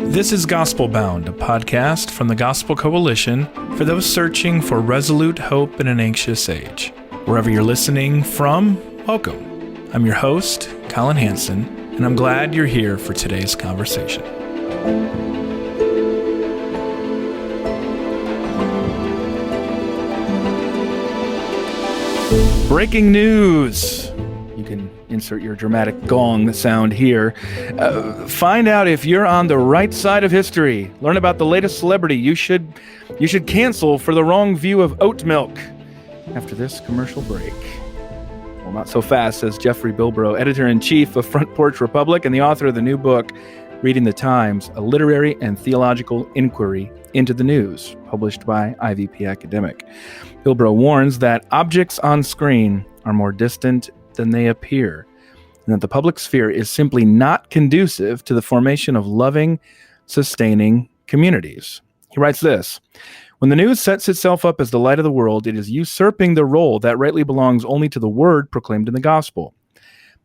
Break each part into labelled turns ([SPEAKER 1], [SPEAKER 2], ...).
[SPEAKER 1] This is Gospel Bound, a podcast from the Gospel Coalition for those searching for resolute hope in an anxious age. Wherever you're listening from, welcome. I'm your host, Colin Hanson, and I'm glad you're here for today's conversation. Breaking news. You can insert your dramatic gong sound here. Find out if you're on the right side of history. Learn about the latest celebrity you should cancel for the wrong view of oat milk. After this commercial break. Well, not so fast, says Jeffrey Bilbrough, editor-in-chief of Front Porch Republic and the author of the new book, Reading the Times, a literary and theological inquiry into the news, published by IVP Academic. Bilbrough warns that objects on screen are more distant than they appear, and that the public sphere is simply not conducive to the formation of loving, sustaining communities. He writes this: when the news sets itself up as the light of the world, it is usurping the role that rightly belongs only to the word proclaimed in the gospel.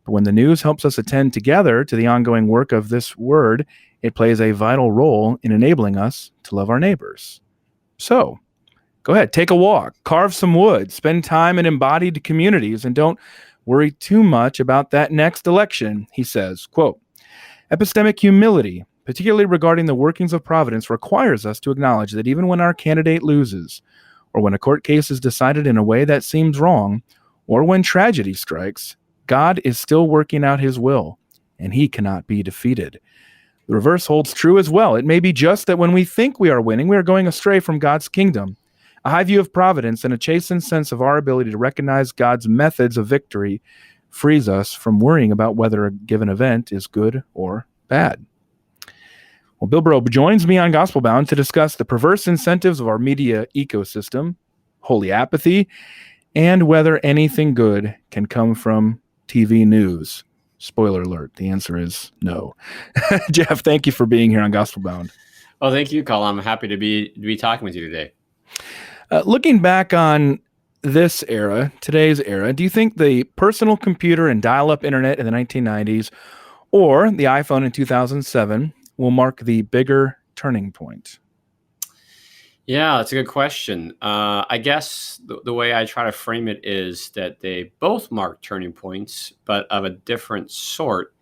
[SPEAKER 1] But when the news helps us attend together to the ongoing work of this word, it plays a vital role in enabling us to love our neighbors. So, go ahead, take a walk, carve some wood, spend time in embodied communities, and don't worry too much about that next election, he says. Quote, epistemic humility, particularly regarding the workings of Providence, requires us to acknowledge that even when our candidate loses, or when a court case is decided in a way that seems wrong, or when tragedy strikes, God is still working out his will, and he cannot be defeated. The reverse holds true as well. It may be just that when we think we are winning, we are going astray from God's kingdom. A high view of providence and a chastened sense of our ability to recognize God's methods of victory frees us from worrying about whether a given event is good or bad. Well, Bilbrough joins me on Gospel Bound to discuss the perverse incentives of our media ecosystem, holy apathy, and whether anything good can come from TV news. Spoiler alert, the answer is no. Jeff, thank you for being here on Gospel Bound.
[SPEAKER 2] Oh, thank you, Colin. I'm happy to be talking with you today.
[SPEAKER 1] Looking back on this era, today's era, do you think the personal computer and dial-up internet in the 1990s or the iPhone in 2007 will mark the bigger turning point?
[SPEAKER 2] Yeah, that's a good question. I guess the way I try to frame it is that they both mark turning points, but of a different sort.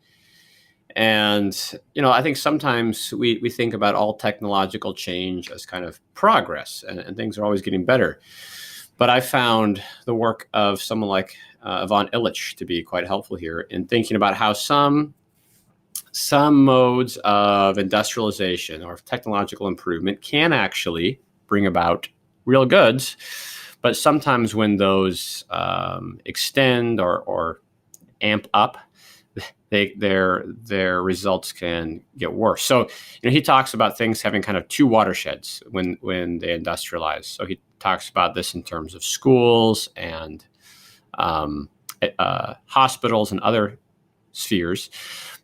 [SPEAKER 2] And, I think sometimes we think about all technological change as kind of progress, and things are always getting better. But I found the work of someone like Ivan Illich to be quite helpful here in thinking about how some modes of industrialization or technological improvement can actually bring about real goods. But sometimes when those extend or amp up, their results can get worse. So, he talks about things having kind of two watersheds when they industrialize. So he talks about this in terms of schools and hospitals and other spheres.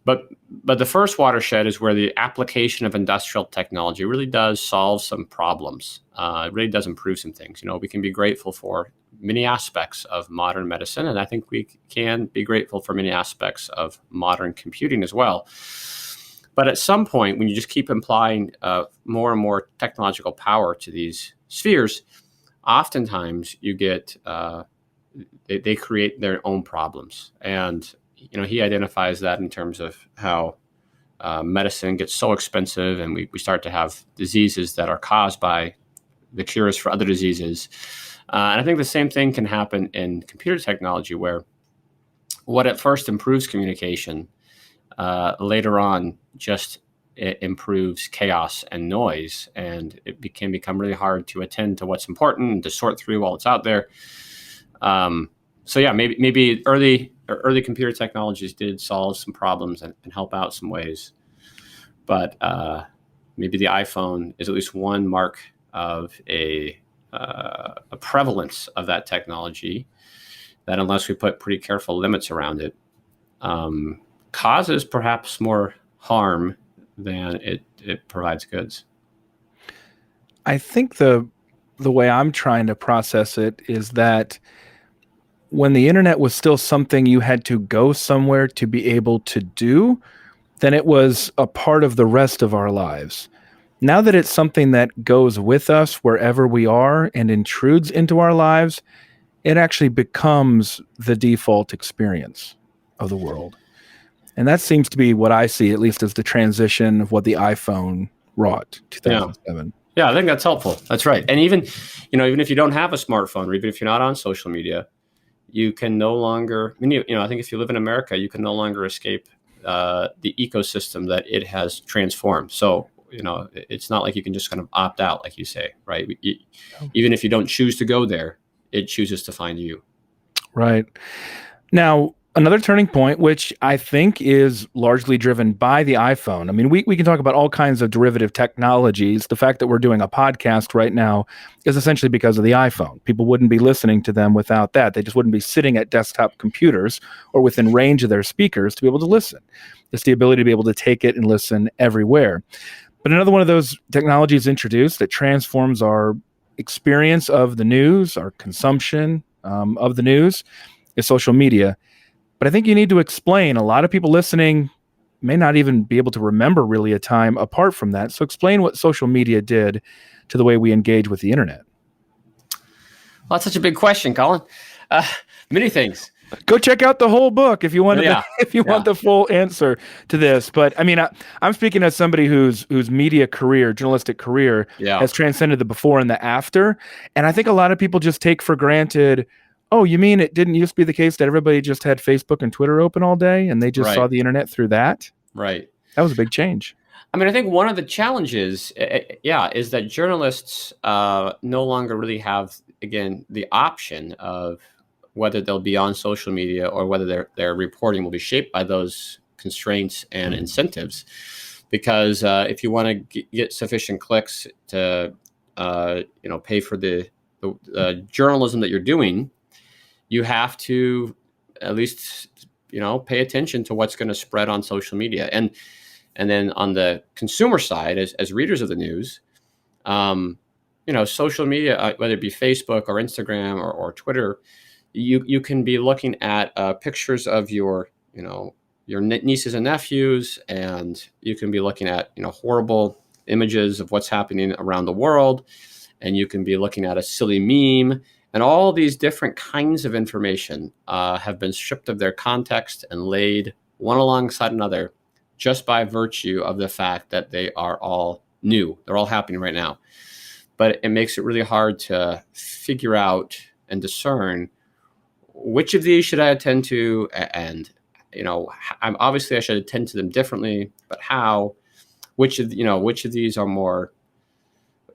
[SPEAKER 2] But the first watershed is where the application of industrial technology really does solve some problems. It really does improve some things. We can be grateful for many aspects of modern medicine, and I think we can be grateful for many aspects of modern computing as well. But at some point, when you just keep applying more and more technological power to these spheres, oftentimes you get they create their own problems. And he identifies that in terms of how medicine gets so expensive, and we start to have diseases that are caused by the cures for other diseases. And I think the same thing can happen in computer technology, where what at first improves communication, later on just it improves chaos and noise, and it can become really hard to attend to what's important and to sort through while it's out there. So yeah, maybe early computer technologies did solve some problems and help out some ways, but maybe the iPhone is at least one mark of a prevalence of that technology that, unless we put pretty careful limits around it, causes perhaps more harm than it provides goods.
[SPEAKER 1] I think the way I'm trying to process it is that when the internet was still something you had to go somewhere to be able to do, then it was a part of the rest of our lives. Now that it's something that goes with us wherever we are and intrudes into our lives, it actually becomes the default experience of the world. And that seems to be what I see, at least as the transition of what the iPhone wrought, 2007.
[SPEAKER 2] Yeah, I think that's helpful. That's right. And even if you don't have a smartphone, or even if you're not on social media, you can no longer, I think if you live in America, you can no longer escape the ecosystem that it has transformed. So, it's not like you can just kind of opt out, like you say, right? Even if you don't choose to go there, it chooses to find you.
[SPEAKER 1] Right. Now, another turning point, which I think is largely driven by the iPhone. I mean, we can talk about all kinds of derivative technologies. The fact that we're doing a podcast right now is essentially because of the iPhone. People wouldn't be listening to them without that. They just wouldn't be sitting at desktop computers or within range of their speakers to be able to listen. It's the ability to be able to take it and listen everywhere. But another one of those technologies introduced that transforms our experience of the news, our consumption of the news, is social media. But I think you need to explain. A lot of people listening may not even be able to remember really a time apart from that. So explain what social media did to the way we engage with the internet.
[SPEAKER 2] Well, that's such a big question, Colin. Many things.
[SPEAKER 1] Go check out the whole book if you want want the full answer to this. But I mean, I'm speaking as somebody whose media career, journalistic career, has transcended the before and the after. And I think a lot of people just take for granted, oh, you mean it didn't used to be the case that everybody just had Facebook and Twitter open all day and they just saw the internet through that?
[SPEAKER 2] Right.
[SPEAKER 1] That was a big change.
[SPEAKER 2] I mean, I think one of the challenges, is that journalists no longer really have, again, the option of whether they'll be on social media or whether their reporting will be shaped by those constraints and incentives. Because if you want to get sufficient clicks to, pay for the journalism that you're doing, you have to at least, pay attention to what's going to spread on social media. And then on the consumer side, as readers of the news, social media, whether it be Facebook or Instagram or Twitter, you can be looking at pictures of your nieces and nephews, and you can be looking at, horrible images of what's happening around the world. And you can be looking at a silly meme. And all these different kinds of information have been stripped of their context and laid one alongside another just by virtue of the fact that they are all new. They're all happening right now. But it makes it really hard to figure out and discern which of these should I attend to, and obviously I should attend to them differently, but how? Which of these are more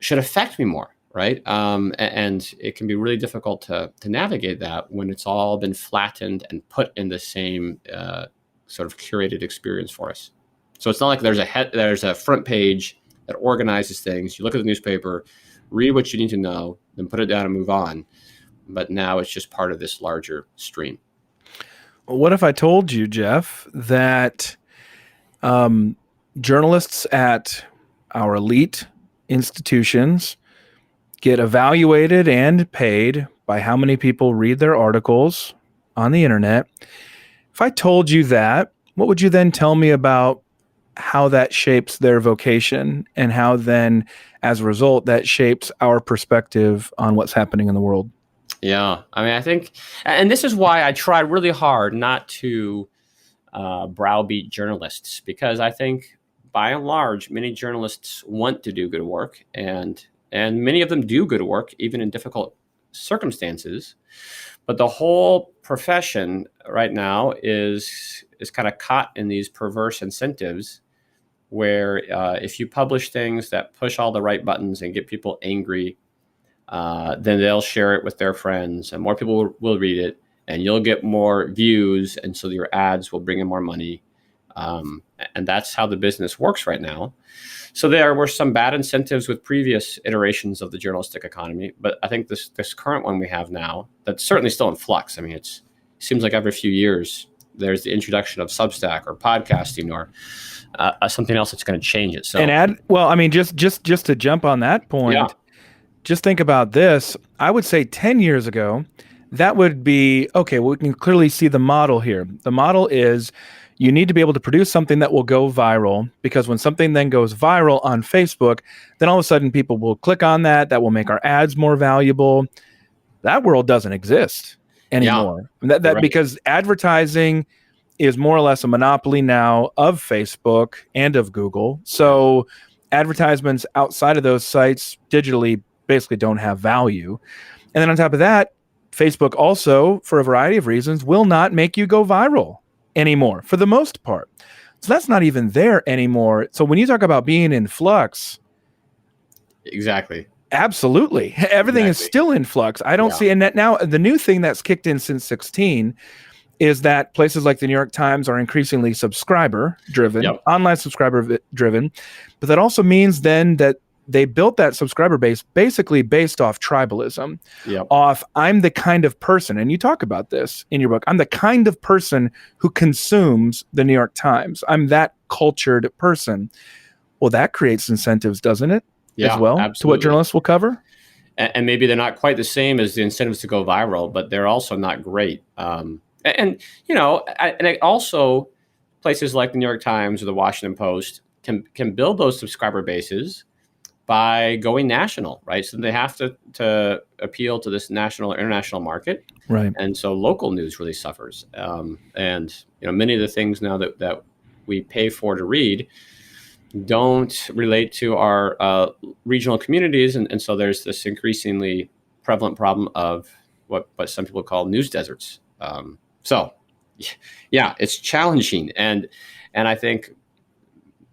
[SPEAKER 2] should affect me more? Right. And it can be really difficult to navigate that when it's all been flattened and put in the same sort of curated experience for us. So it's not like there's a front page that organizes things. You look at the newspaper, read what you need to know, then put it down and move on. But now it's just part of this larger stream.
[SPEAKER 1] What if I told you, Jeff, that journalists at our elite institutions get evaluated and paid by how many people read their articles on the internet? If I told you that, what would you then tell me about how that shapes their vocation and how then, as a result, that shapes our perspective on what's happening in the world?
[SPEAKER 2] Yeah. I mean, I think, and this is why I try really hard not to browbeat journalists, because I think by and large, many journalists want to do good work, and many of them do good work, even in difficult circumstances. But the whole profession right now is kind of caught in these perverse incentives where if you publish things that push all the right buttons and get people angry, then they'll share it with their friends and more people will read it and you'll get more views. And so your ads will bring in more money. And that's how the business works right now. So there were some bad incentives with previous iterations of the journalistic economy, but I think this current one we have now, that's certainly still in flux. I mean, it seems like every few years there's the introduction of Substack or podcasting or something else that's going to change it. So,
[SPEAKER 1] just to jump on that point, just think about this. I would say 10 years ago, that would be, okay, well, we can clearly see the model here. The model is You need to be able to produce something that will go viral, because when something then goes viral on Facebook, then all of a sudden people will click on that. That will make our ads more valuable. That world doesn't exist anymore.
[SPEAKER 2] You're right.
[SPEAKER 1] Because advertising is more or less a monopoly now of Facebook and of Google. So advertisements outside of those sites digitally basically don't have value. And then on top of that, Facebook also, for a variety of reasons, will not make you go viral anymore for the most part. So that's not even there anymore. So when you talk about being in flux,
[SPEAKER 2] exactly.
[SPEAKER 1] Absolutely. Everything is still in flux. I don't see, and that now the new thing that's kicked in since 16 is that places like the New York Times are increasingly subscriber driven, online subscriber driven. But that also means then that they built that subscriber base basically based off tribalism, off I'm the kind of person, and you talk about this in your book, I'm the kind of person who consumes the New York Times. I'm that cultured person. Well, that creates incentives, doesn't it? As well, absolutely, to what journalists will cover?
[SPEAKER 2] And maybe they're not quite the same as the incentives to go viral, but they're also not great. And also places like the New York Times or the Washington Post can build those subscriber bases by going national, right? So they have to appeal to this national or international market,
[SPEAKER 1] right?
[SPEAKER 2] And so local news really suffers. And many of the things now that we pay for to read don't relate to our regional communities, and so there's this increasingly prevalent problem of what some people call news deserts. So, it's challenging, and I think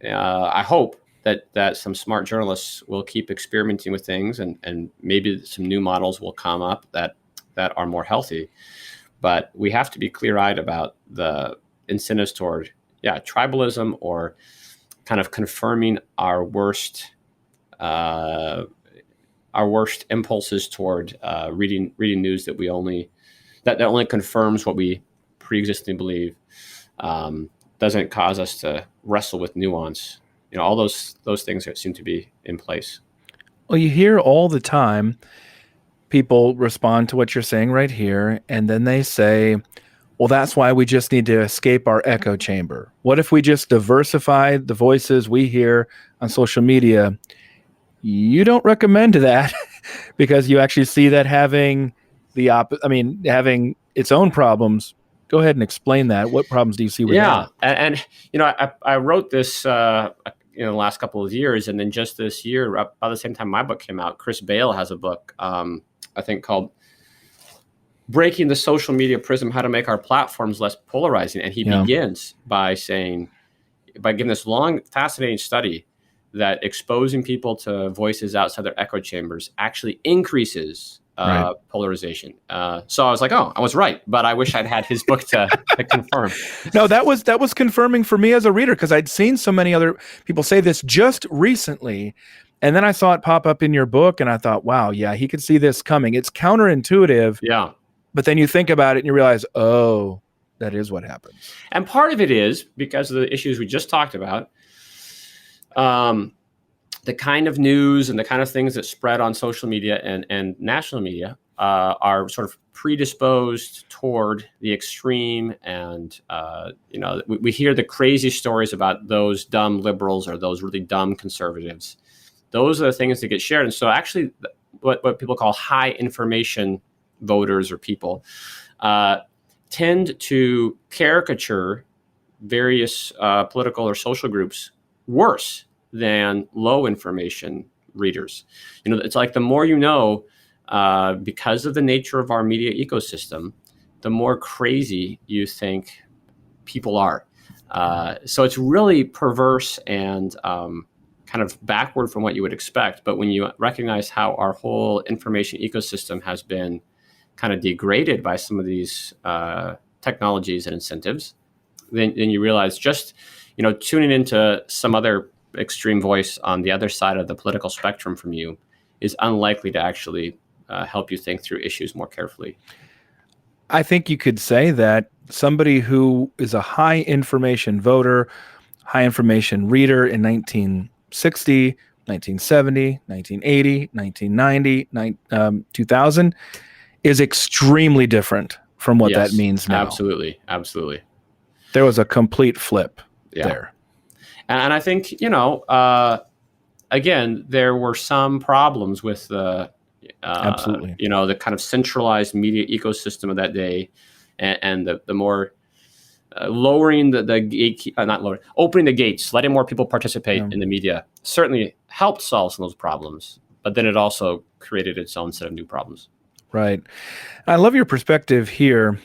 [SPEAKER 2] I hope that some smart journalists will keep experimenting with things, and maybe some new models will come up that are more healthy. But we have to be clear-eyed about the incentives toward tribalism or kind of confirming our worst impulses toward reading news that only confirms what we pre-existingly believe, doesn't cause us to wrestle with nuance. All those things that seem to be in place.
[SPEAKER 1] Well, you hear all the time people respond to what you're saying right here, and then they say, well, that's why we just need to escape our echo chamber. What if we just diversify the voices we hear on social media? You don't recommend that because you actually see that having having its own problems. Go ahead and explain that. What problems do you see with that?
[SPEAKER 2] And I wrote this in the last couple of years, and then just this year, about the same time my book came out, Chris Bale has a book, I think called Breaking the Social Media Prism, How to Make Our Platforms Less Polarizing. And he begins by giving this long, fascinating study that exposing people to voices outside their echo chambers actually increases polarization. So I was like, oh, I was right, but I wish I'd had his book to confirm.
[SPEAKER 1] No, that was confirming for me as a reader, because I'd seen so many other people say this just recently. And then I saw it pop up in your book, and I thought, wow, he could see this coming. It's counterintuitive.
[SPEAKER 2] Yeah.
[SPEAKER 1] But then you think about it and you realize, oh, that is what happens.
[SPEAKER 2] And part of it is because of the issues we just talked about. The kind of news and the kind of things that spread on social media and national media are sort of predisposed toward the extreme. And, we hear the crazy stories about those dumb liberals or those really dumb conservatives. Those are the things that get shared. And so actually what people call high information voters or people tend to caricature various political or social groups worse than low information readers. It's like the more you know, because of the nature of our media ecosystem, the more crazy you think people are. So it's really perverse and kind of backward from what you would expect. But when you recognize how our whole information ecosystem has been kind of degraded by some of these technologies and incentives, then you realize just, tuning into some other extreme voice on the other side of the political spectrum from you is unlikely to actually help you think through issues more carefully.
[SPEAKER 1] I think you could say that somebody who is a high information voter, high information reader in 1960, 1970, 1980, 1990, 2000 is extremely different from what that means now.
[SPEAKER 2] Absolutely.
[SPEAKER 1] There was a complete flip
[SPEAKER 2] Yeah.
[SPEAKER 1] there.
[SPEAKER 2] And I think, again, there were some problems with the,
[SPEAKER 1] Absolutely.
[SPEAKER 2] the kind of centralized media ecosystem of that day, and the more lowering the gate, not lowering, opening the gates, letting more people participate in the media certainly helped solve some of those problems. But then it also created its own set of new problems.
[SPEAKER 1] Right. I love your perspective here.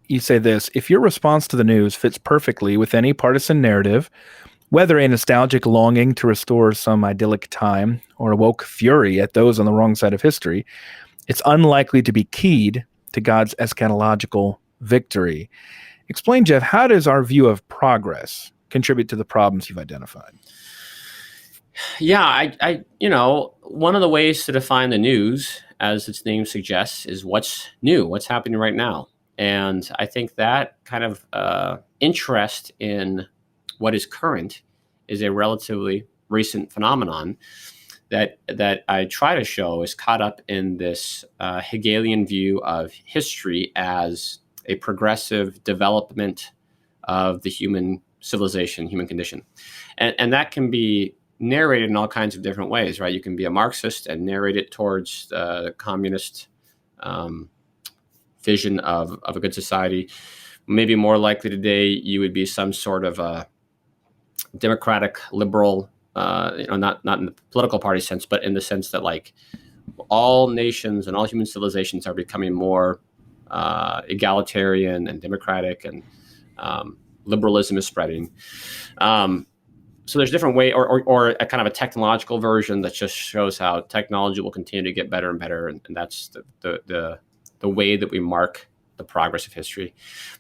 [SPEAKER 1] You say this: if your response to the news fits perfectly with any partisan narrative, whether a nostalgic longing to restore some idyllic time or a woke fury at those on the wrong side of history, it's unlikely to be keyed to God's eschatological victory. Explain, Jeff, how does our view of progress contribute to the problems you've identified?
[SPEAKER 2] Yeah, I one of the ways to define the news, as its name suggests, is what's new, what's happening right now. And I think that kind of interest in what is current is a relatively recent phenomenon that I try to show is caught up in this Hegelian view of history as a progressive development of the human civilization, human condition. And that can be narrated in all kinds of different ways, right? You can be a Marxist and narrate it towards the communist vision of a good society. Maybe more likely today, you would be some sort of a democratic liberal, not in the political party sense, but in the sense that like all nations and all human civilizations are becoming more egalitarian and democratic, and liberalism is spreading. So there's different way, or a kind of a technological version that just shows how technology will continue to get better and better, and that's the way that we mark the progress of history.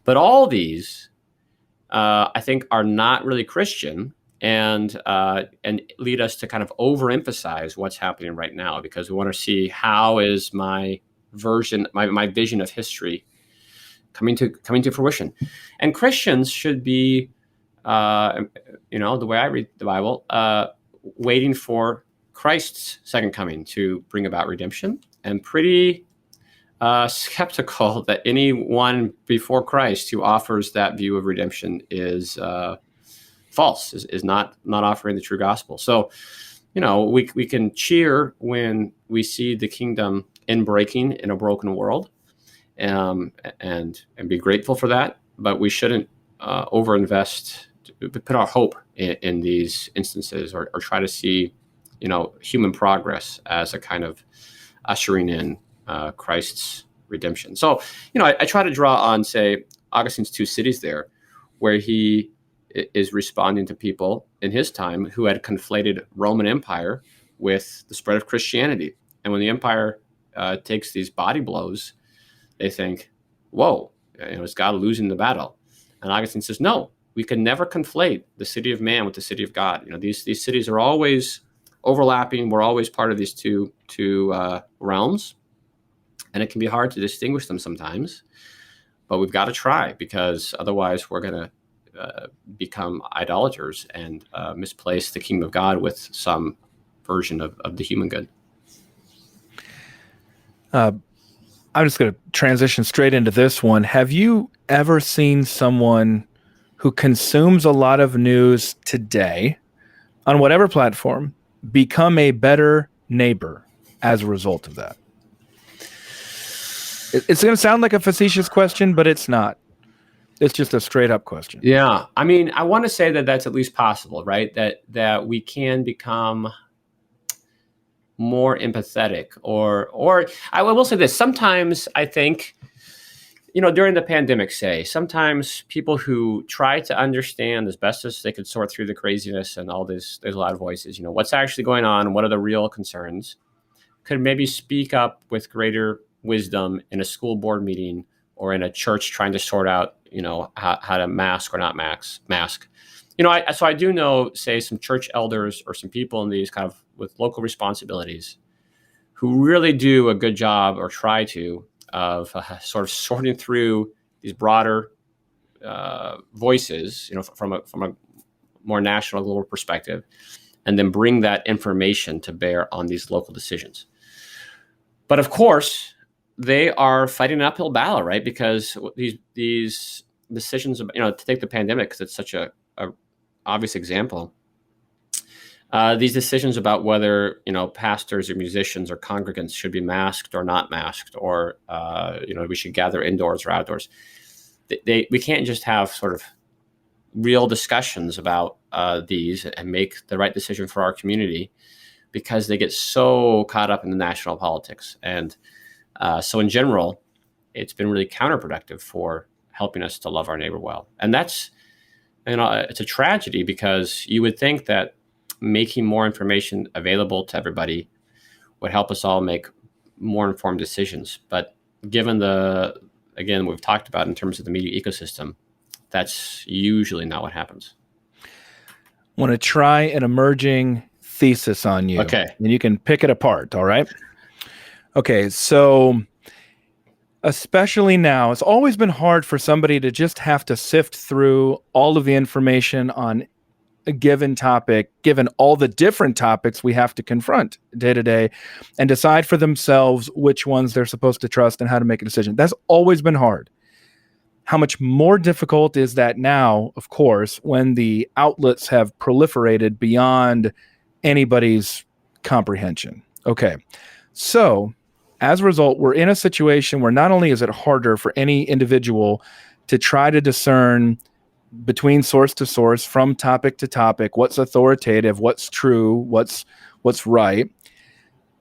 [SPEAKER 2] But all these, I think, are not really Christian, and lead us to kind of overemphasize what's happening right now, because we want to see how is my vision of history coming to fruition. And Christians should be, the way I read the Bible, waiting for Christ's second coming to bring about redemption, and pretty skeptical that anyone before Christ who offers that view of redemption is false, is not offering the true gospel. So, we can cheer when we see the kingdom in breaking in a broken world, and be grateful for that. But we shouldn't overinvest, put our hope in these instances, or try to see, human progress as a kind of ushering in Christ's redemption. So, I try to draw on, say, Augustine's two cities there, where he is responding to people in his time who had conflated Roman Empire with the spread of Christianity. And when the empire takes these body blows, they think, whoa, is God losing the battle? And Augustine says, no, we can never conflate the city of man with the city of God. These cities are always overlapping. We're always part of these two realms. And it can be hard to distinguish them sometimes. But we've got to try, because otherwise we're going to become idolaters and misplace the kingdom of God with some version of the human good.
[SPEAKER 1] I'm just going to transition straight into this one. Have you ever seen someone who consumes a lot of news today on whatever platform become a better neighbor as a result of that? It's going to sound like a facetious question, but it's not. It's just a straight up question.
[SPEAKER 2] Yeah. I mean, I want to say that that's at least possible, right? That we can become more empathetic, or I will say this. Sometimes I think, during the pandemic, sometimes people who try to understand as best as they could sort through the craziness and all this, there's a lot of voices, what's actually going on, what are the real concerns, could maybe speak up with greater wisdom in a school board meeting or in a church trying to sort out, how to mask or not mask. So I do know, say, some church elders or some people in these kind of with local responsibilities who really do a good job, or try to, of sort of sorting through these broader voices, from a more national, global perspective, and then bring that information to bear on these local decisions. But of course, they are fighting an uphill battle, right? Because these decisions, to take the pandemic, because it's such a obvious example. These decisions about whether, pastors or musicians or congregants should be masked or not masked, or, we should gather indoors or outdoors. We can't just have sort of real discussions about these and make the right decision for our community, because they get so caught up in the national politics. And so in general, it's been really counterproductive for helping us to love our neighbor well. And that's, it's a tragedy, because you would think that making more information available to everybody would help us all make more informed decisions. But given again, we've talked about in terms of the media ecosystem, that's usually not what happens.
[SPEAKER 1] I want to try an emerging thesis on you.
[SPEAKER 2] Okay.
[SPEAKER 1] And you can pick it apart, all right? Okay, so especially now, it's always been hard for somebody to just have to sift through all of the information on a given topic, given all the different topics we have to confront day to day, and decide for themselves which ones they're supposed to trust and how to make a decision. That's always been hard. How much more difficult is that now, of course, when the outlets have proliferated beyond anybody's comprehension? Okay, so as a result, we're in a situation where not only is it harder for any individual to try to discern between source to source, from topic to topic, what's authoritative, what's true, what's right,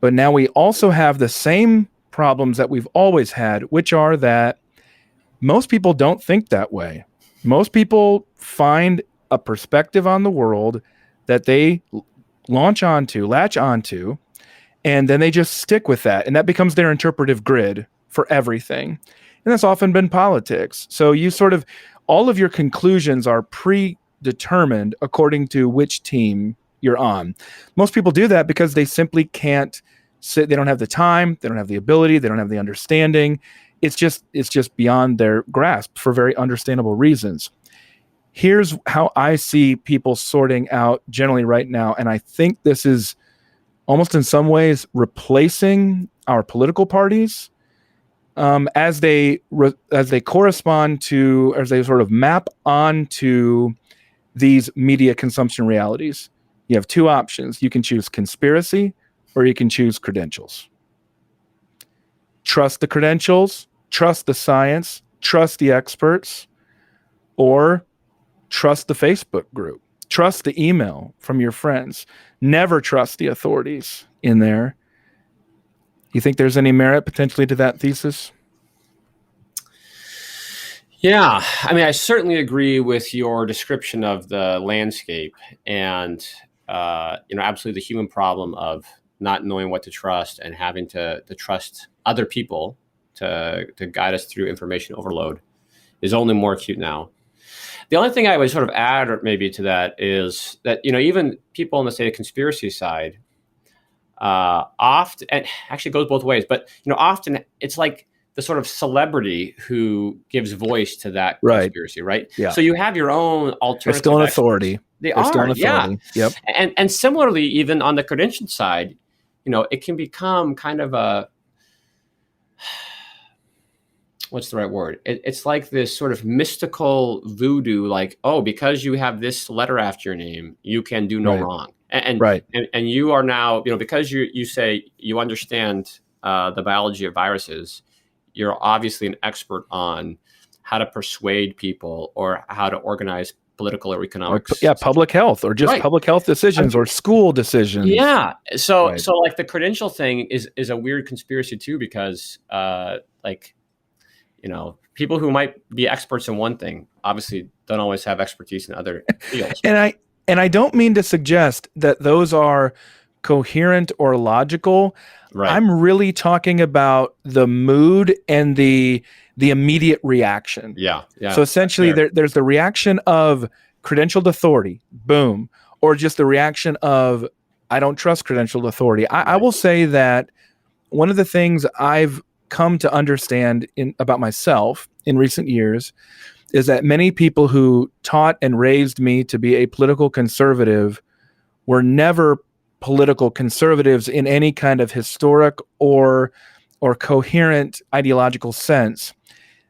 [SPEAKER 1] but now we also have the same problems that we've always had, which are that most people don't think that way. Most people find a perspective on the world that they latch onto, and then they just stick with that. And that becomes their interpretive grid for everything. And that's often been politics. So you all of your conclusions are predetermined according to which team you're on. Most people do that because they simply can't sit. They don't have the time. They don't have the ability. They don't have the understanding. It's just beyond their grasp for very understandable reasons. Here's how I see people sorting out generally right now. And I think this is almost in some ways replacing our political parties as they correspond to, as they sort of map onto these media consumption realities. You have two options. You can choose conspiracy, or you can choose credentials. Trust the credentials, trust the science, trust the experts, or trust the Facebook group, trust the email from your friends. Never trust the authorities in there. You think there's any merit potentially to that thesis?
[SPEAKER 2] Yeah, I mean, I certainly agree with your description of the landscape, and absolutely the human problem of not knowing what to trust and having to trust other people to guide us through information overload is only more acute now. The only thing I would sort of add, or maybe to that, is that even people on the say conspiracy side, often, and actually it goes both ways, but often it's like the sort of celebrity who gives voice to that conspiracy, right?
[SPEAKER 1] Yeah.
[SPEAKER 2] So you have your own alternative.
[SPEAKER 1] They're still an authority.
[SPEAKER 2] They're
[SPEAKER 1] still an authority.
[SPEAKER 2] Yeah.
[SPEAKER 1] Yep.
[SPEAKER 2] And similarly, even on the credentialed side, it can become kind of a, what's the right word? It's like this sort of mystical voodoo, like, oh, because you have this letter after your name, you can do no wrong. And you are now, because you say you understand the biology of viruses, you're obviously an expert on how to persuade people or how to organize political or economic.
[SPEAKER 1] Public health, or just public health decisions or school decisions.
[SPEAKER 2] Yeah. So like the credential thing is a weird conspiracy too, because people who might be experts in one thing obviously don't always have expertise in other fields.
[SPEAKER 1] And I don't mean to suggest that those are coherent or logical.
[SPEAKER 2] Right.
[SPEAKER 1] I'm really talking about the mood and the immediate reaction.
[SPEAKER 2] Yeah.
[SPEAKER 1] So essentially there's the reaction of credentialed authority, boom, or just the reaction of, I don't trust credentialed authority. I will say that one of the things I've come to understand about myself in recent years is that many people who taught and raised me to be a political conservative were never political conservatives in any kind of historic or coherent ideological sense.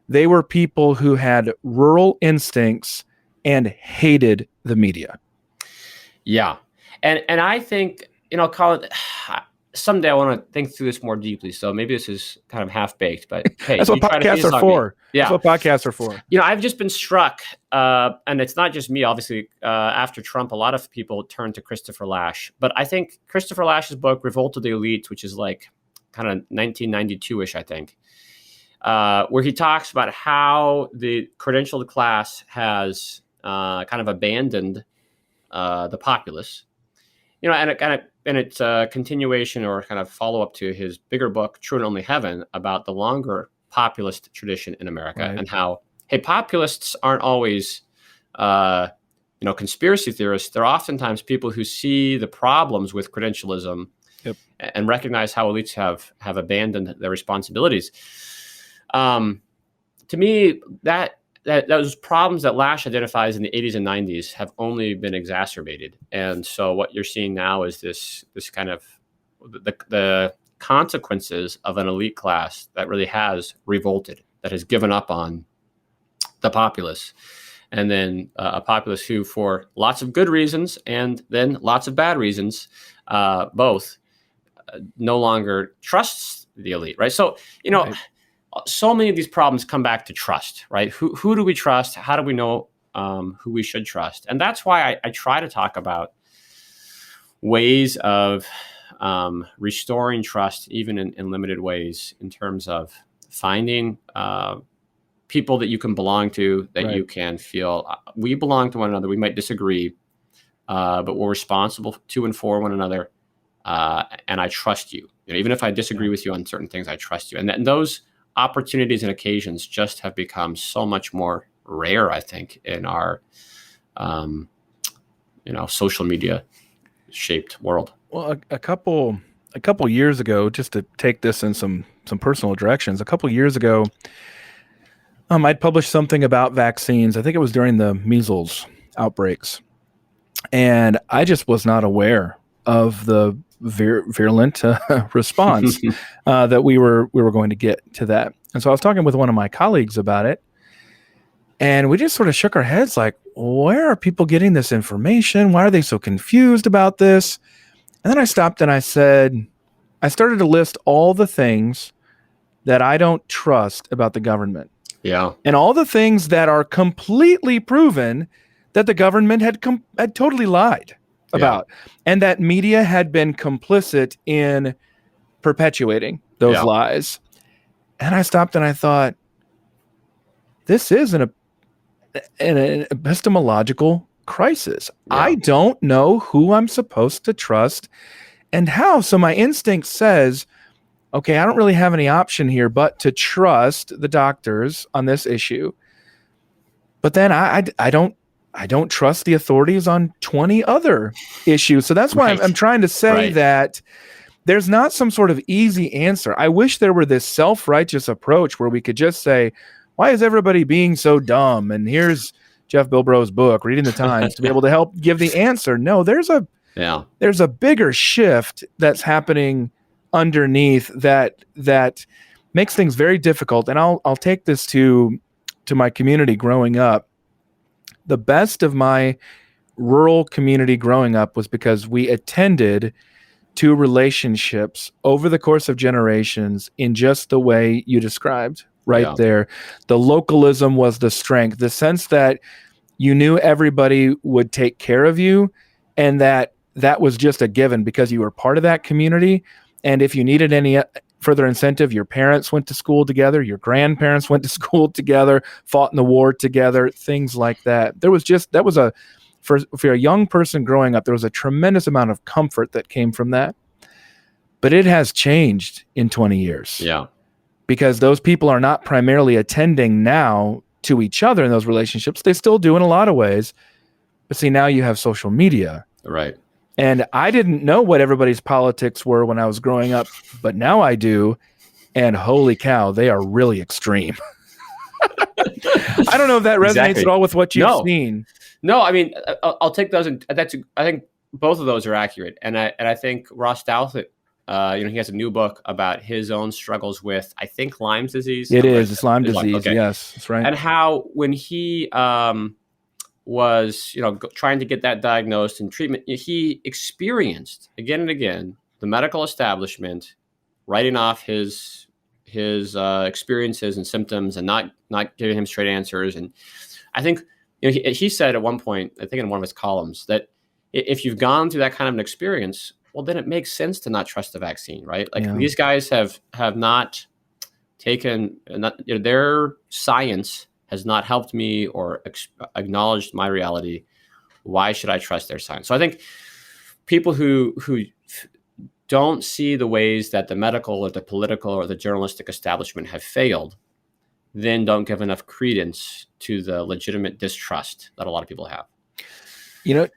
[SPEAKER 1] They were people who had rural instincts and hated the media.
[SPEAKER 2] Yeah. And I think, Colin, someday I want to think through this more deeply. So maybe this is kind of half baked, but hey,
[SPEAKER 1] That's what
[SPEAKER 2] you try to
[SPEAKER 1] podcasts are
[SPEAKER 2] feast on
[SPEAKER 1] for.
[SPEAKER 2] me.
[SPEAKER 1] That's what podcasts are for.
[SPEAKER 2] I've just been struck, and it's not just me, obviously, after Trump, a lot of people turned to Christopher Lasch, but I think Christopher Lasch's book, Revolt of the Elites, which is like kind of 1992-ish, I think, where he talks about how the credentialed class has kind of abandoned the populace, and it kind of, and it's a continuation or kind of follow up to his bigger book, True and Only Heaven, about the longer populist tradition in America,
[SPEAKER 1] Right.
[SPEAKER 2] and how, hey, populists aren't always, conspiracy theorists. They're oftentimes people who see the problems with credentialism.
[SPEAKER 1] Yep.
[SPEAKER 2] And recognize how elites have abandoned their responsibilities. To me, that those problems that Lasch identifies in the 80s and 90s have only been exacerbated. And so what you're seeing now is this kind of the consequences of an elite class that really has revolted, that has given up on the populace. And then a populace who, for lots of good reasons and then lots of bad reasons, both, no longer trusts the elite, right? So,
[SPEAKER 1] Right.
[SPEAKER 2] so many of these problems come back to trust, right? Who do we trust? How do we know who we should trust? And that's why I try to talk about ways of restoring trust, even in limited ways, in terms of finding people that you can belong to, that
[SPEAKER 1] Right.
[SPEAKER 2] you can feel we belong to one another. We might disagree, but we're responsible to and for one another. And I trust you. Even if I disagree with you on certain things, I trust you. And those opportunities and occasions just have become so much more rare, I think, in our, social media shaped world.
[SPEAKER 1] Well, a couple years ago, just to take this in some personal directions, a couple years ago, I'd published something about vaccines. I think it was during the measles outbreaks, and I just was not aware of the virulent response that we were going to get to that. And so I was talking with one of my colleagues about it, and we just sort of shook our heads like, where are people getting this information? Why are they so confused about this? And then I stopped and I said, I started to list all the things that I don't trust about the government.
[SPEAKER 2] Yeah.
[SPEAKER 1] And all the things that are completely proven that the government had totally lied about, and that media had been complicit in perpetuating those lies. And I stopped and I thought, this is an epistemological crisis.
[SPEAKER 2] Yeah.
[SPEAKER 1] I don't know who I'm supposed to trust and how. So my instinct says, okay, I don't really have any option here but to trust the doctors on this issue. But then I don't trust the authorities on 20 other issues. So that's why I'm trying to say that there's not some sort of easy answer. I wish there were this self-righteous approach where we could just say, why is everybody being so dumb? And here's Jeff Bilbro's book, Reading the Times, to be able to help give the answer. No, there's a bigger shift that's happening underneath that makes things very difficult. And I'll take this to my community growing up. The best of my rural community growing up was because we attended to relationships over the course of generations in just the way you described there. The localism was the strength, the sense that you knew everybody would take care of you, and that was just a given because you were part of that community. And if you needed any further incentive, your parents went to school together, your grandparents went to school together, fought in the war together, things like that. For a young person growing up, there was a tremendous amount of comfort that came from that. But it has changed in 20 years.
[SPEAKER 2] Yeah.
[SPEAKER 1] Because those people are not primarily attending now to each other in those relationships. They still do in a lot of ways. But see, now you have social media.
[SPEAKER 2] Right.
[SPEAKER 1] And I didn't know what everybody's politics were when I was growing up, but now I do. And holy cow, they are really extreme. I don't know if that resonates at all with what you've seen.
[SPEAKER 2] No, I mean, I'll take those. I think both of those are accurate. And I think Ross Douthat he has a new book about his own struggles with, I think, Lyme's disease.
[SPEAKER 1] It's Lyme disease.
[SPEAKER 2] Okay.
[SPEAKER 1] Yes, that's right.
[SPEAKER 2] And how when he was, trying to get that diagnosed and treatment, he experienced again and again the medical establishment writing off his experiences and symptoms and not giving him straight answers. And I think he said at one point, I think in one of his columns, that if you've gone through that kind of an experience, well, then it makes sense to not trust the vaccine, right? Like these guys have not taken their science has not helped me or acknowledged my reality. Why should I trust their science? So I think people who don't see the ways that the medical or the political or the journalistic establishment have failed, then don't give enough credence to the legitimate distrust that a lot of people have.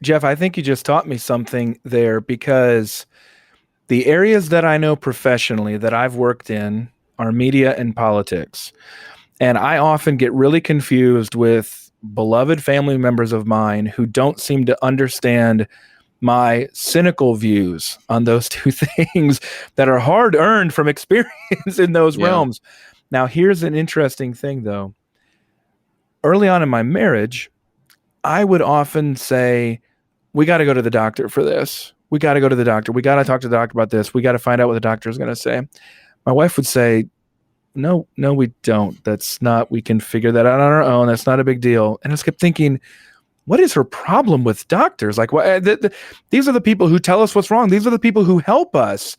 [SPEAKER 1] Jeff, I think you just taught me something there, because the areas that I know professionally that I've worked in are media and politics. And I often get really confused with beloved family members of mine who don't seem to understand my cynical views on those two things that are hard earned from experience in those realms. Now, here's an interesting thing, though. Early on in my marriage, I would often say, we got to go to the doctor for this. We got to go to the doctor. We got to talk to the doctor about this. We got to find out what the doctor is going to say. My wife would say, no, we don't. That's not, we can figure that out on our own. That's not a big deal. And I just kept thinking, what is her problem with doctors? Like, these are the people who tell us what's wrong. These are the people who help us.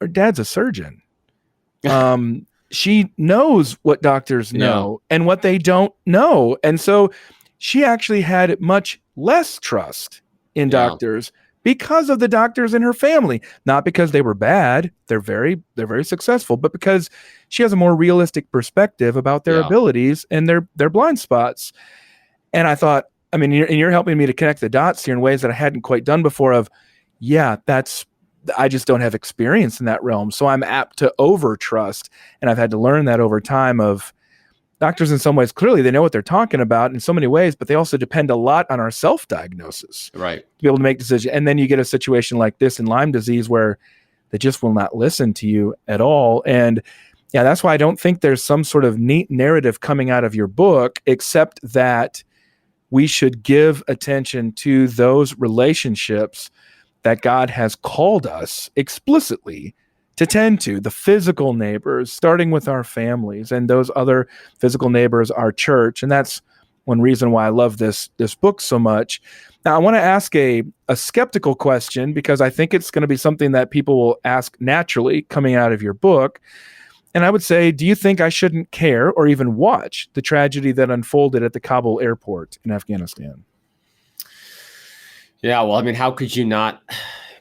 [SPEAKER 1] Her dad's a surgeon. She knows what doctors know and what they don't know. And so she actually had much less trust in doctors because of the doctors in her family, not because they were bad. They're very successful, but because she has a more realistic perspective about their abilities and their blind spots. And I thought, I mean, you're helping me to connect the dots here in ways that I hadn't quite done before of, I just don't have experience in that realm. So I'm apt to overtrust. And I've had to learn that over time of doctors in some ways, clearly they know what they're talking about in so many ways, but they also depend a lot on our self-diagnosis.
[SPEAKER 2] Right.
[SPEAKER 1] To be able to make decisions. And then you get a situation like this in Lyme disease where they just will not listen to you at all. And that's why I don't think there's some sort of neat narrative coming out of your book, except that we should give attention to those relationships that God has called us explicitly to tend to, the physical neighbors, starting with our families, and those other physical neighbors, our church. And that's one reason why I love this book so much. Now, I want to ask a skeptical question, because I think it's going to be something that people will ask naturally coming out of your book. And I would say, do you think I shouldn't care or even watch the tragedy that unfolded at the Kabul airport in Afghanistan?
[SPEAKER 2] Yeah, well, I mean, how could you not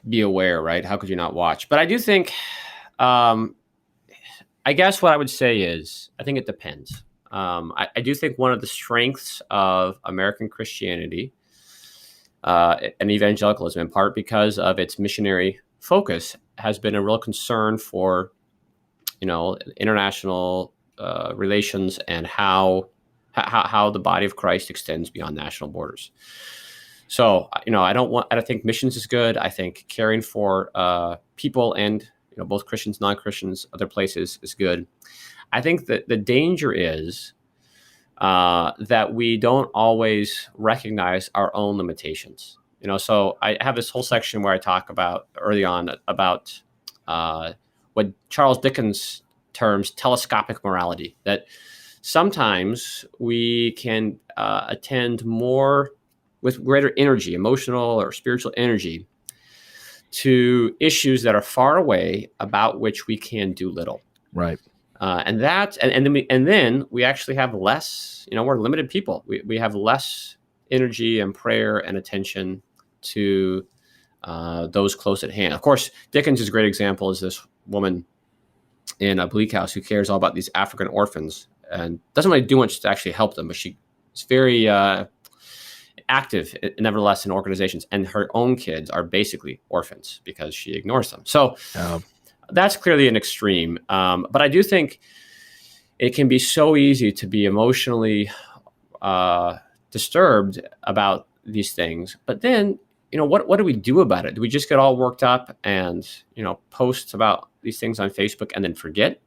[SPEAKER 2] be aware, right? How could you not watch? But I do think, I guess what I would say is, I think it depends. I do think one of the strengths of American Christianity and evangelicalism, in part because of its missionary focus, has been a real concern for international relations and how the body of Christ extends beyond national borders. So, I don't think missions is good. I think caring for people and, both Christians, non-Christians, other places is good. I think that the danger is that we don't always recognize our own limitations. So I have this whole section where I talk about early on about what Charles Dickens terms telescopic morality, that sometimes we can attend more with greater energy, emotional or spiritual energy, to issues that are far away about which we can do little.
[SPEAKER 1] Right.
[SPEAKER 2] And then we actually have less, we're limited people. We have less energy and prayer and attention to those close at hand. Of course, Dickens' great example is this woman in a Bleak House who cares all about these African orphans and doesn't really do much to actually help them, but she's very active, nevertheless, in organizations. And her own kids are basically orphans because she ignores them. So that's clearly an extreme. But I do think it can be so easy to be emotionally disturbed about these things. But then what do we do about it? Do we just get all worked up and, post about these things on Facebook and then forget?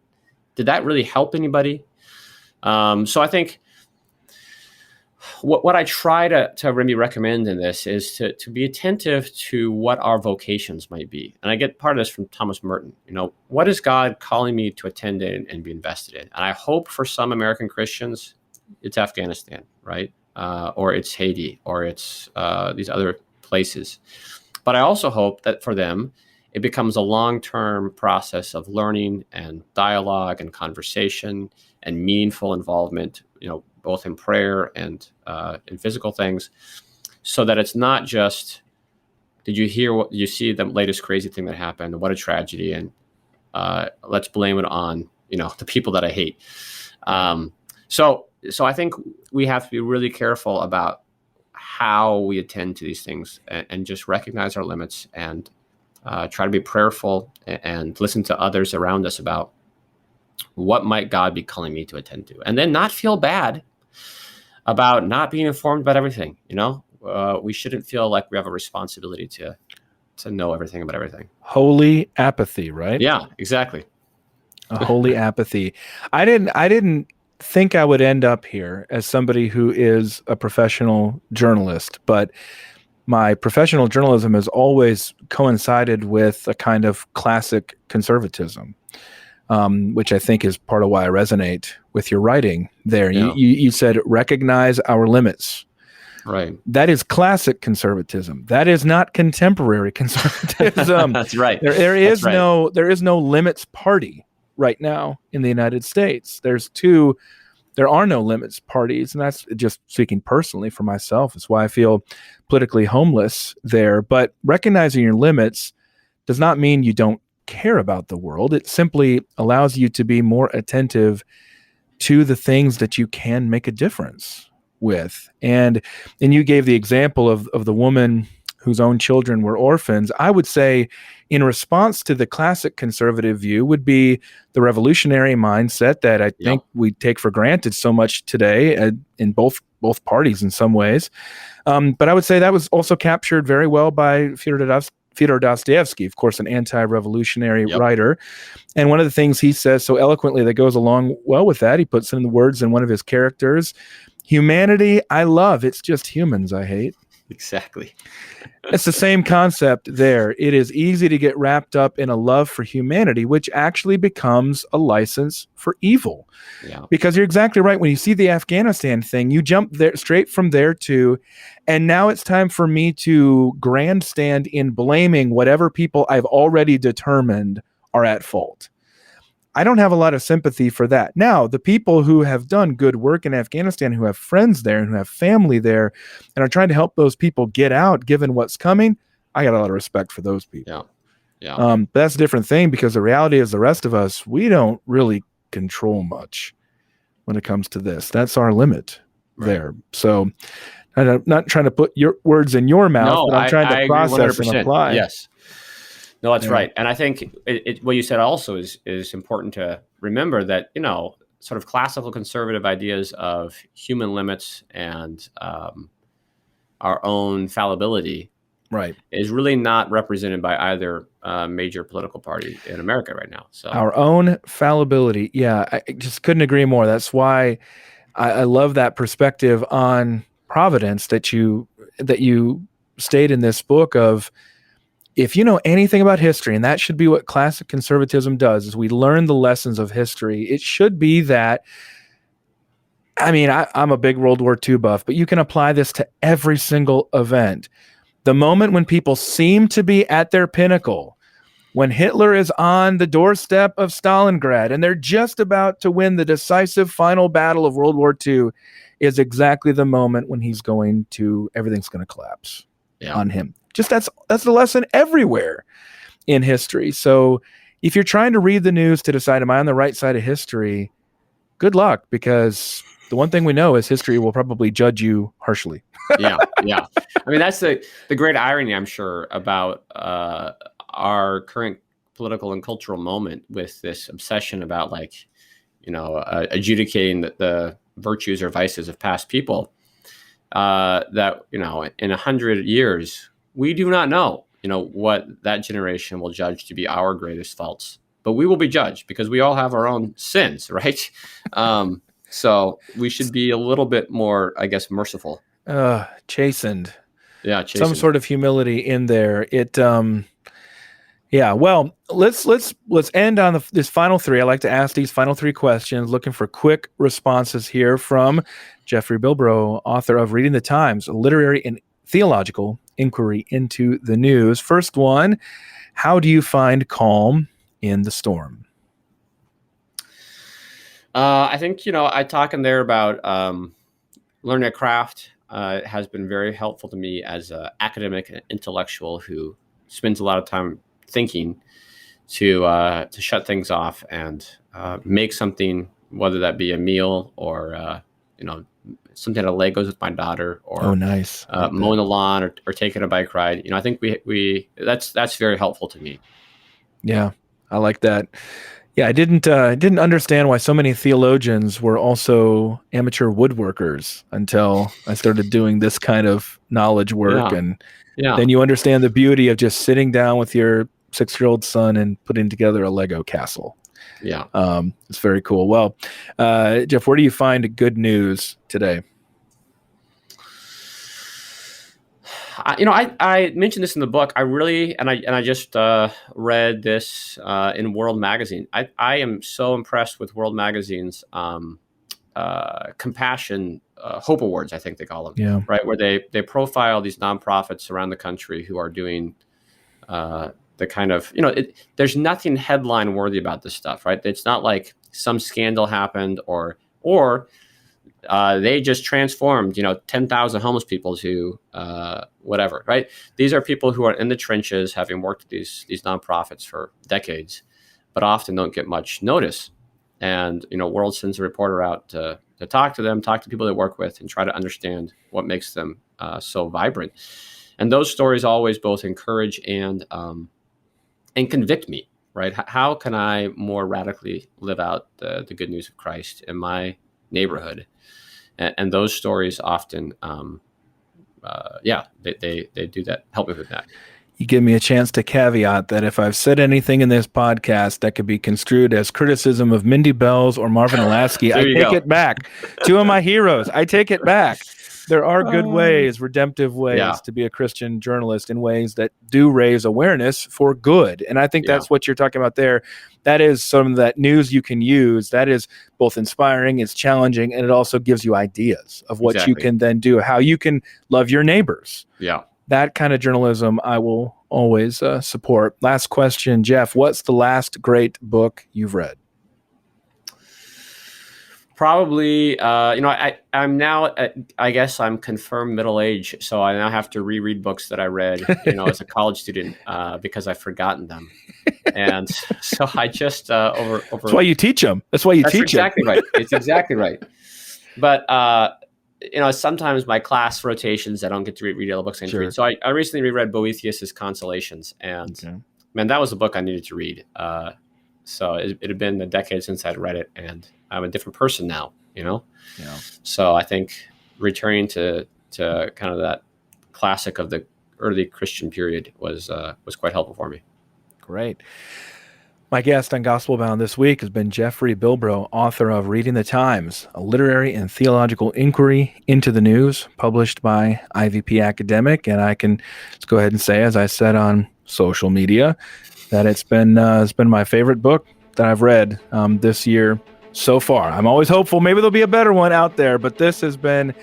[SPEAKER 2] Did that really help anybody? So I think what I try to really recommend in this is to be attentive to what our vocations might be. And I get part of this from Thomas Merton. What is God calling me to attend in and be invested in? And I hope for some American Christians, it's Afghanistan, right? Or it's Haiti, or it's these other places. But I also hope that for them, it becomes a long-term process of learning and dialogue and conversation and meaningful involvement, both in prayer and in physical things, so that it's not just, did you see the latest crazy thing that happened? What a tragedy. And let's blame it on, the people that I hate. So I think we have to be really careful about how we attend to these things and just recognize our limits and try to be prayerful and listen to others around us about what might God be calling me to attend to, and then not feel bad about not being informed about everything. We shouldn't feel like we have a responsibility to know everything about everything.
[SPEAKER 1] Holy apathy, right?
[SPEAKER 2] Yeah, exactly.
[SPEAKER 1] A holy apathy. I didn't think I would end up here as somebody who is a professional journalist, but my professional journalism has always coincided with a kind of classic conservatism, which I think is part of why I resonate with your writing there. Yeah. You said recognize our limits.
[SPEAKER 2] Right.
[SPEAKER 1] That is classic conservatism. That is not contemporary conservatism.
[SPEAKER 2] That's right.
[SPEAKER 1] There is no limits party right now in the United States. There are no limits parties, and that's just speaking personally for myself. It's why I feel politically homeless there. But recognizing your limits does not mean you don't care about the world. It simply allows you to be more attentive to the things that you can make a difference with. And you gave the example of the woman whose own children were orphans. I would say in response to the classic conservative view would be the revolutionary mindset that I think we take for granted so much today in both parties in some ways. But I would say that was also captured very well by Fyodor Dostoevsky, of course, an anti-revolutionary writer. And one of the things he says so eloquently that goes along well with that, he puts in the words in one of his characters, humanity I love, it's just humans I hate.
[SPEAKER 2] Exactly.
[SPEAKER 1] It's the same concept there. It is easy to get wrapped up in a love for humanity, which actually becomes a license for evil. Yeah. Because you're exactly right. When you see the Afghanistan thing, you jump there straight from there to, and now it's time for me to grandstand in blaming whatever people I've already determined are at fault. I don't have a lot of sympathy for that. Now, the people who have done good work in Afghanistan, who have friends there and who have family there and are trying to help those people get out, given what's coming, I got a lot of respect for those people.
[SPEAKER 2] Yeah.
[SPEAKER 1] But that's a different thing, because the reality is the rest of us, we don't really control much when it comes to this. That's our limit there. So I'm not trying to put your words in your mouth, but I'm trying to process and apply.
[SPEAKER 2] Yes. No, that's right. And I think what you said also is important to remember that, sort of classical conservative ideas of human limits and our own fallibility is really not represented by either major political party in America right now. So
[SPEAKER 1] our own fallibility. Yeah, I just couldn't agree more. That's why I love that perspective on Providence that you state in this book of, if you know anything about history, and that should be what classic conservatism does, is we learn the lessons of history. It should be that, I'm a big World War II buff, but you can apply this to every single event. The moment when people seem to be at their pinnacle, when Hitler is on the doorstep of Stalingrad and they're just about to win the decisive final battle of World War II, is exactly the moment when everything's going to collapse on him. Just that's the lesson everywhere in history. So if you're trying to read the news to decide, am I on the right side of history? Good luck, because the one thing we know is history will probably judge you harshly.
[SPEAKER 2] Yeah. That's the great irony, I'm sure, about our current political and cultural moment with this obsession about adjudicating the virtues or vices of past people. That in 100 years we do not know, what that generation will judge to be our greatest faults, but we will be judged because we all have our own sins, right? So we should be a little bit more, I guess, merciful.
[SPEAKER 1] Chastened.
[SPEAKER 2] Yeah, chastened.
[SPEAKER 1] Some sort of humility in there. Yeah. Well, let's end on this final three. I like to ask these final three questions, looking for quick responses here from Jeffrey Bilbrough, author of Reading the Times: A Literary and Theological Inquiry into the News. First one: how do you find calm in the storm?
[SPEAKER 2] I think, I talk in there about learning a craft. It has been very helpful to me as an academic and intellectual who spends a lot of time thinking to shut things off and make something, whether that be a meal or something out of Legos with my daughter, or
[SPEAKER 1] nice,
[SPEAKER 2] mowing the lawn or taking a bike ride. I think that's very helpful to me.
[SPEAKER 1] Yeah, I like that. Yeah, I didn't understand why so many theologians were also amateur woodworkers until I started doing this kind of knowledge work.
[SPEAKER 2] Yeah.
[SPEAKER 1] And
[SPEAKER 2] Yeah.
[SPEAKER 1] then you understand the beauty of just sitting down with your 6-year-old son and putting together a Lego castle.
[SPEAKER 2] Yeah.
[SPEAKER 1] It's very cool. Well, Jeff, where do you find good news today?
[SPEAKER 2] I mentioned this in the book. I just read this in World Magazine. I am so impressed with World Magazine's compassion hope awards, I think they call them.
[SPEAKER 1] Yeah.
[SPEAKER 2] Right, where they profile these nonprofits around the country who are doing the kind of, there's nothing headline worthy about this stuff, right? It's not like some scandal happened or they just transformed, 10,000 homeless people to whatever, right? These are people who are in the trenches, having worked at these nonprofits for decades, but often don't get much notice. And, World sends a reporter out to talk to them, talk to people they work with, and try to understand what makes them so vibrant. And those stories always both encourage and convict me, right? How can I more radically live out the good news of Christ in my neighborhood? And those stories often, they do that, help me with that.
[SPEAKER 1] You give me a chance to caveat that if I've said anything in this podcast that could be construed as criticism of Mindy Bells or Marvin Olasky, I take it back. Two of my heroes, I take it back. There are good ways, redemptive ways to be a Christian journalist in ways that do raise awareness for good. And I think that's what you're talking about there. That is some of that news you can use. That is both inspiring, it's challenging, and it also gives you ideas of what you can then do, how you can love your neighbors.
[SPEAKER 2] Yeah.
[SPEAKER 1] That kind of journalism I will always support. Last question, Jeff, what's the last great book you've read?
[SPEAKER 2] Probably, I'm now, I guess I'm confirmed middle age, so I now have to reread books that I read, as a college student, because I've forgotten them. And so I just, over.
[SPEAKER 1] That's why you teach them. That's why you teach them.
[SPEAKER 2] Exactly right. It's exactly right. But, sometimes my class rotations, I don't get to read all the books I need to read. So I recently reread Boethius's Consolations, and man, that was a book I needed to read. So it had been a decade since I'd read it, and I'm a different person now, Yeah. So I think returning to kind of that classic of the early Christian period was quite helpful for me.
[SPEAKER 1] Great. My guest on Gospel Bound this week has been Jeffrey Bilbrough, author of Reading the Times: A Literary and Theological Inquiry into the News, published by IVP Academic. And I can just go ahead and say, as I said on social media, that it's been my favorite book that I've read this year so far. I'm always hopeful maybe there'll be a better one out there, but this has been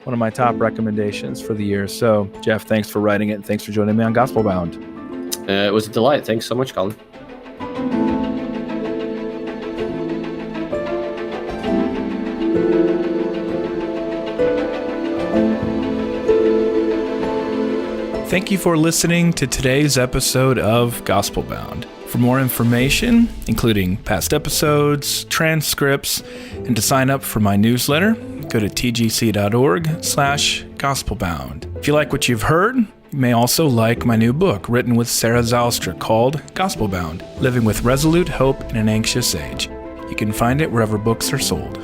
[SPEAKER 1] one of my top recommendations for the year. So, Jeff, thanks for writing it, and thanks for joining me on Gospel Bound.
[SPEAKER 2] It was a delight. Thanks so much, Colin.
[SPEAKER 1] Thank you for listening to today's episode of Gospel Bound. For more information, including past episodes, transcripts, and to sign up for my newsletter, go to tgc.org/gospelbound. If you like what you've heard, you may also like my new book written with Sarah Zylstra called Gospel Bound: Living with Resolute Hope in an Anxious Age. You can find it wherever books are sold.